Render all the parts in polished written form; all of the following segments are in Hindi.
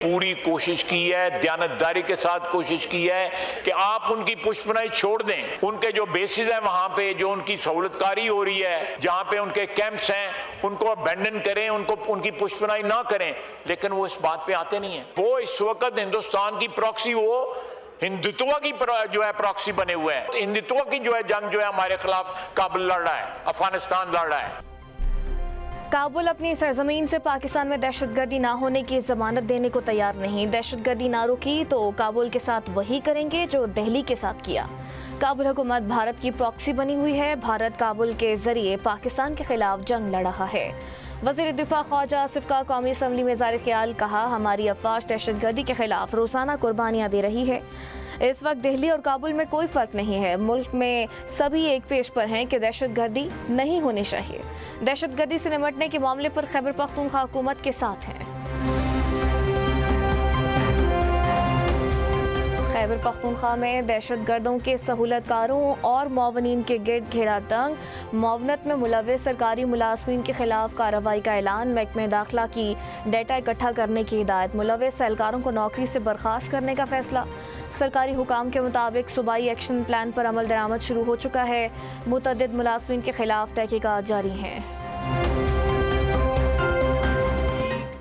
पूरी कोशिश की है, दयानतदारी के साथ कोशिश की है कि आप उनकी पुष्पनाई छोड़ दें। उनके जो बेसिस हैं वहां पे जो उनकी सहूलतकारी हो रही है, जहां पे उनके कैंप्स हैं, उनको अबेंडन करें, उनको उनकी पुष्पनाई ना करें, लेकिन वो इस बात पे आते नहीं है। वो इस वक्त हिंदुस्तान की प्रॉक्सी, वो हिंदुत्व की जो है प्रॉक्सी बने हुए हैं। हिंदुत्व की जो है जंग जो है हमारे खिलाफ काबुल लड़ रहा है, अफगानिस्तान लड़ रहा है। काबुल अपनी सरजमीन से पाकिस्तान में दहशतगर्दी ना होने की जमानत देने को तैयार नहीं। दहशतगर्दी ना रुकी तो काबुल के साथ वही करेंगे जो दिल्ली के साथ किया। काबुल हुकूमत भारत की प्रॉक्सी बनी हुई है। भारत काबुल के जरिए पाकिस्तान के खिलाफ जंग लड़ रहा है। वज़ीर दिफा ख्वाजा आसिफ का कौमी असम्बली में ज़ाहिर ख्याल कहा, हमारी अफवाज दहशतगर्दी के खिलाफ रोज़ाना कुर्बानियाँ दे रही है। इस वक्त दिल्ली और काबुल में कोई फ़र्क नहीं है। मुल्क में सभी एक पेज पर हैं कि दहशतगर्दी नहीं होनी चाहिए। दहशतगर्दी से निपटने के मामले पर खैबर पख्तूनख्वा हुकूमत के साथ हैं। खैबर पख्तूनख्वा में दहशतगर्दों के सहूलतकारों और मुआवनीन के गिर्द घेरा तंग। मुआवनत में मुलव्वस सरकारी मुलाजमीन के खिलाफ कार्रवाई का ऐलान। महकमे दाखिला की डेटा इकट्ठा करने की हिदायत। मुलव्वस एहलकारों को नौकरी से बर्खास्त करने का फैसला। सरकारी हुकाम के मुताबिक सूबाई एक्शन प्लान पर अमल दरामद शुरू हो चुका है। मुतअद्दिद मुलाजमीन के खिलाफ तहकीकात जारी हैं।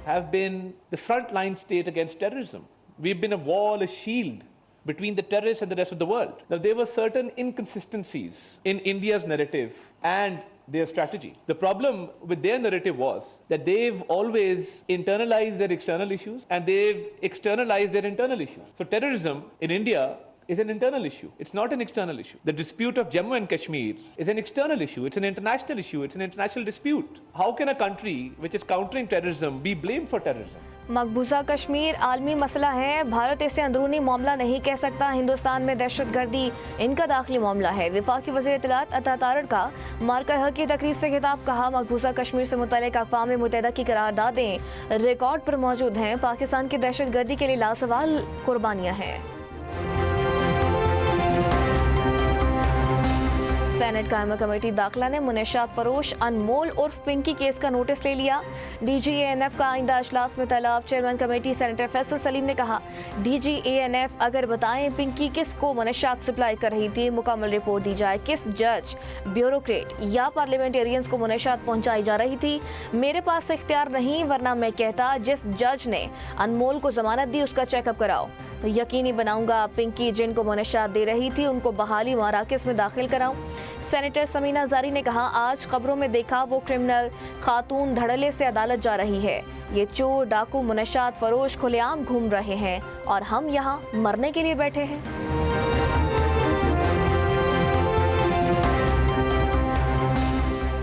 Have been the frontline state against terrorism. We've been a wall, a shield between the terrorists and the rest of the world. Now, there were certain inconsistencies in India's narrative and their strategy. The problem with their narrative was that they've always internalized their external issues and they've externalized their internal issues. So terrorism in India is an internal issue. It's not an external issue. The dispute of Jammu and Kashmir is an external issue. It's an international issue. It's an international dispute. How can a country which is countering terrorism be blamed for terrorism? मकबूजा Kashmir आलमी मसला है। भारत इसे अंदरूनी मामला नहीं कह सकता। हिंदुस्तान में दहशतगर्दी इनका दाखिली मामला है। वफाकी वज़ीर इत्तलात अता तारड़ का मार्का हक की तकरीब से खिताब। कहा, मकबूजा कश्मीर से मुतल्लिक़ अक़वाम मुत्तहिदा की करारदादें रिकॉर्ड पर मौजूद हैं। पाकिस्तान की दहशतगर्दी के लिए लासवाल कुर्बानियाँ हैं। सेनेट कायमा कमेटी दाखिला ने मुनशात फरोश अनमोल उर्फ पिंकी केस का नोटिस ले लिया। DGANF का आइंदा अजलास में तलब। Chairman committee senator Faisal Salim ने कहा, DGANF अगर बताएं पिंकी किस को मुनशात सप्लाई कर रही थी, मुकम्मल रिपोर्ट दी जाए। किस जज, ब्यूरोक्रेट या पार्लियामेंटेरियंस को मुनशात पहुंचाई जा रही थी। मेरे पास इख्तियार नहीं, वरना मैं कहता जिस जज ने अनमोल को जमानत दी उसका चेकअप कराओ। यकीनी बनाऊंगा पिंकी जिनको मुनशात दे रही थी उनको बहाली मराकज़ में दाखिल कराऊं। सेनेटर समीना जारी ने कहा, आज खबरों में देखा वो क्रिमिनल खातून धड़ल्ले से अदालत जा रही है। ये चोर, डाकू, मुनशात फरोश खुलेआम घूम रहे हैं और हम यहाँ मरने के लिए बैठे हैं।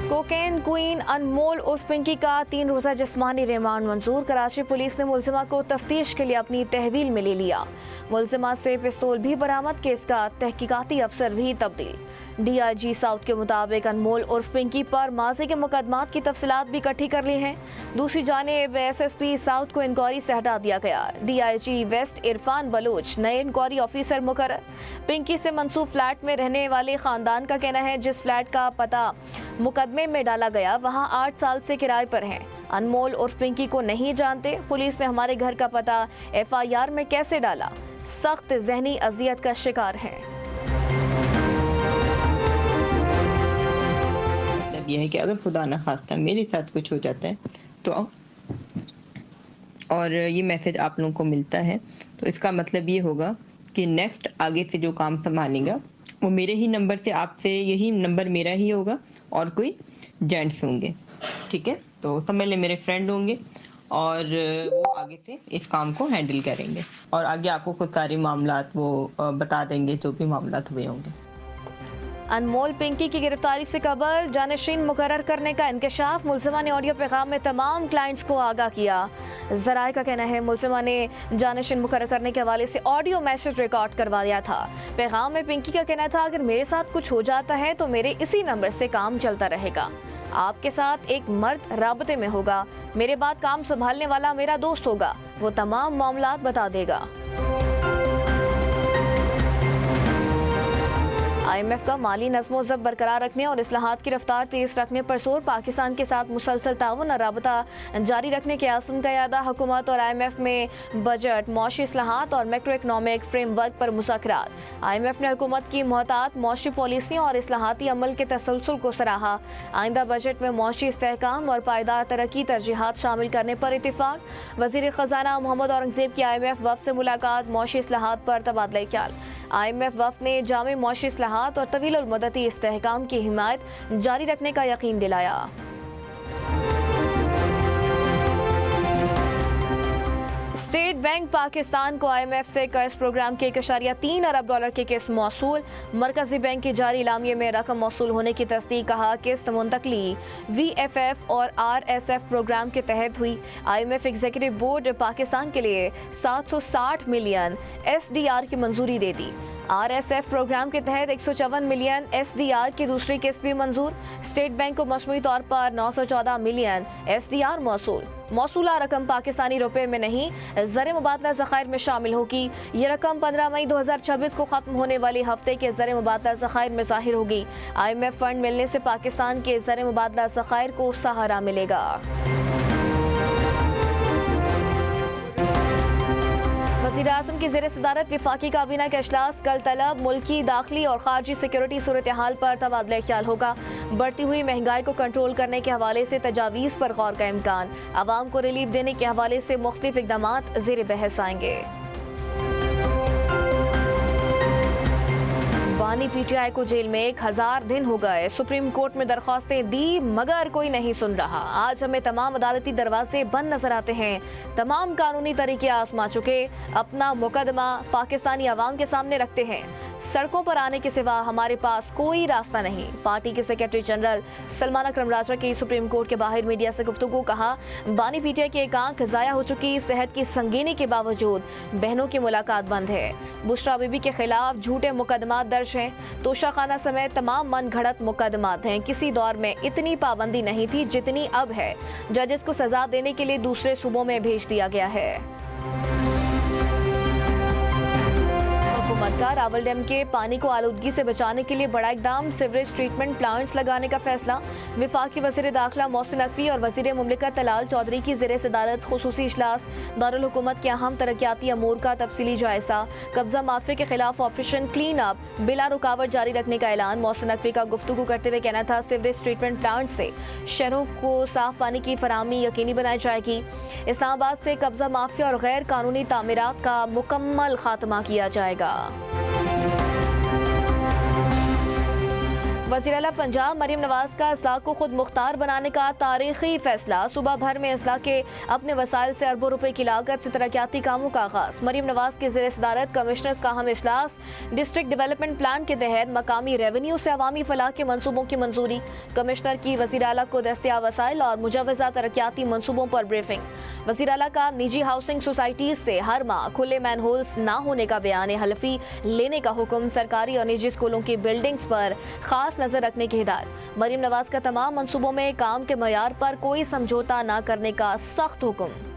कोकेन क्वीन अनमोल उर्फ पिंकी का 3 रोज़ा जिस्मानी रिमांड मंजूर। कराची पुलिस ने मुलजिमा को तफ्तीश के लिए अपनी तहवील में ले लिया। मुलजिमा से पिस्तौल भी बरामद। केस का तहकीकाती अफसर भी तब्दील। DIG साउथ के मुताबिक अनमोल उर्फ पिंकी पर माजी के मुकदमात की तफसीलात भी इकट्ठी कर ली हैं। दूसरी जानिब SSP साउथ को इंक्वायरी से हटा दिया गया। DIG वेस्ट इरफान बलोच नए इंक्वायरी ऑफिसर मुकर्रर। पिंकी से मंसूब फ्लैट में रहने वाले खानदान का कहना है जिस फ्लैट का पता मुकदमे में डाला गया वहां 8 साल से किराए पर हैं। अनमोल उर्फ पिंकी को नहीं जानते। पुलिस ने हमारे घर का पता FIR में कैसे डाला। सख्त जहनी अजियत का शिकार हैं। मतलब यह है कि अगर खुदा न खास्ता मेरे साथ कुछ हो जाता है तो और ये मैसेज आप लोगों को मिलता है तो इसका मतलब ये होगा कि नेक्स्ट आगे से जो काम संभालेगा वो मेरे ही नंबर से, आपसे यही नंबर मेरा ही होगा और कोई जेंट्स होंगे। ठीक है, तो सब मेरे मेरे फ्रेंड होंगे और वो आगे से इस काम को हैंडल करेंगे और आगे आपको खुद सारे मामलात वो बता देंगे जो भी मामलात हुए होंगे। अनमोल पिंकी की गिरफ्तारी से कबल जानशीन मुकर्रर करने का इंकशाफ। मुलजिमा ने ऑडियो पैगाम में तमाम क्लाइंट्स को आगाह किया। ज़राए का कहना है मुलजिमा ने जानशीन मुकर्रर करने के हवाले से ऑडियो मैसेज रिकॉर्ड करवा दिया था। पैगाम में पिंकी का कहना था, अगर मेरे साथ कुछ हो जाता है तो मेरे इसी नंबर से काम चलता रहेगा। आपके साथ एक मर्द राबते में होगा। मेरे बाद काम संभालने वाला मेरा दोस्त होगा। वो तमाम मामलात बता देगा। IMF का माली नज़्म-ओ-ज़ब्त बरकरार रखने और इस्लाहात की रफ्तार तेज़ रखने पर जोर, पाकिस्तान के साथ मुसलसल ताउन और राबता जारी रखने के आज़म का इरादा। हुकूमत और IMF में बजट, मौशी इस्लाहात और मैक्रो इकनॉमिक फ्रेमवर्क पर मुज़ाकरात। IMF ने हुकूमत की मुहतात मौशी पॉलिसियों और इस्लाहाती अमल के तसलसल को सराहा। आइंदा बजट में मौशी इस्तेहकाम और पायदार तरक्की तरजीहात शामिल करने पर इत्तिफाक। वज़ीर ख़जाना मोहम्मद औरंगज़ेब की IMF वफ़द से मुलाकात, मौशी इस्लाहात पर तबादला ख्याल। IMF वफ़द ने जामे मौशी इस्लाहात और तवील मुद्दती इस्तेहकाम की हिमायत जारी रखने का यकीन दिलाया। स्टेट बैंक पाकिस्तान को IMF से कर्ज प्रोग्राम के 1.3 अरब डॉलर की किस्त मौसूल। मरकजी बैंक की जारी इलामिये में रकम मौसूल होने की तस्दीक। कहा किस्त मुंतकली VFF और RSF प्रोग्राम के तहत हुई। IMF एग्जीक्यूटिव बोर्ड पाकिस्तान के लिए 760 मिलियन SDR की मंजूरी दे दी। RSF प्रोग्राम के तहत 154 मिलियन SDR की दूसरी किस्त भी मंजूर। स्टेट बैंक को मजमूई तौर पर 914 मिलियन SDR मौसूला रकम पाकिस्तानी रुपए में नहीं, ज़र मुबादला ज़खायर में शामिल होगी। ये रकम 15 मई 2026 को ख़त्म होने वाले हफ्ते के ज़र मुबादला ज़खायर में ज़ाहिर होगी। IMF फंड मिलने से पाकिस्तान के ज़र मुबादला ज़खायर को सहारा मिलेगा। वज़ीर आज़म की ज़ेर सदारत वफाकी काबीना का इजलास कल तलब। मुल्की, दाखिली और खारजी सिक्योरिटी सूरत हाल पर तबादला ख्याल होगा। बढ़ती हुई महंगाई को कंट्रोल करने के हवाले से तजावीज़ पर गौर का इम्कान। आवाम को रिलीफ देने के हवाले से मुख्तलिफ इक़दामात ज़ेर बहस आएंगे। बानी PTI को जेल में 1000 दिन हो गए। सुप्रीम कोर्ट में दरख्वास्तें दी मगर कोई नहीं सुन रहा। आज हमें तमाम अदालती दरवाजे बंद नजर आते हैं। तमाम कानूनी तरीके आजमा चुके, अपना मुकदमा पाकिस्तानी अवाम के सामने रखते हैं। सड़कों पर आने के सिवा हमारे पास कोई रास्ता नहीं। पार्टी के सेक्रेटरी जनरल सलमान अकरम राजा की सुप्रीम कोर्ट के बाहर मीडिया से गुफ्तगू। कहा बानी PTI की एक आंख जाया हो चुकी, सेहत की संगीनी के बावजूद बहनों की मुलाकात बंद है। बुशरा बीबी के खिलाफ झूठे मुकदमा दर्ज हैं। तोशाखाना समेत तमाम मन घड़त मुकदमात हैं। किसी दौर में इतनी पाबंदी नहीं थी जितनी अब है। जजेस को सजा देने के लिए दूसरे सूबों में भेज दिया गया है। हुकूमत का रावल डैम के पानी को आलूदगी से बचाने के लिए बड़ा इकदाम, सीवरेज ट्रीटमेंट प्लांट्स लगाने का फैसला। वफाकी वज़ीर दाखिला मोहसिन नकवी और वज़ीर मुमलिकत तलाल चौधरी की ज़ेर सदारत खुसूसी इजलास। दारुल हुकूमत के अहम तरक्याती अमूर का तफसीली जायजा। कब्जा माफिया के खिलाफ ऑपरेशन क्लीन अप बिला रुकावट जारी रखने का ऐलान। मोहसिन नकवी का गुफ्तगू करते हुए कहना था सीवरेज ट्रीटमेंट प्लांट से शहरों को साफ पानी की फराहमी यकीनी बनाई जाएगी। इस्लामाबाद से कब्जा माफिया और गैर कानूनी तामीरात का मुकम्मल खात्मा किया जाएगा। वज़ीर आला पंजाब मरीम नवाज का इस्लाह को खुद मुख्तार बनाने का तारीखी फैसला। सूबा भर में इस्लाह के अपने वसाइल से अरबों रुपए की लागत से तरक्याती कामों का आगाज। मरीम नवाज की ज़ेर सदारत कमिश्नर्स का अहम इजलास। डिस्ट्रिक्ट डेवलपमेंट प्लान के तहत मकामी रेवेन्यू से अवामी फलाह के मनसूबों की मंजूरी। कमिश्नर की वज़ीर आला को दस्तियाब वसाइल और मुजवज़ा तरक्याती मनसूबों पर ब्रीफिंग। वज़ीर आला का निजी हाउसिंग सोसाइटीज से हर माह खुले मैन होल्स न होने का बयान हल्फी लेने का हुक्म। सरकारी और निजी स्कूलों की बिल्डिंग्स पर खास नजर रखने की हिदायत। मरीम नवाज का तमाम मंसूबों में काम के मयार पर कोई समझौता न करने का सख्त हुक्म।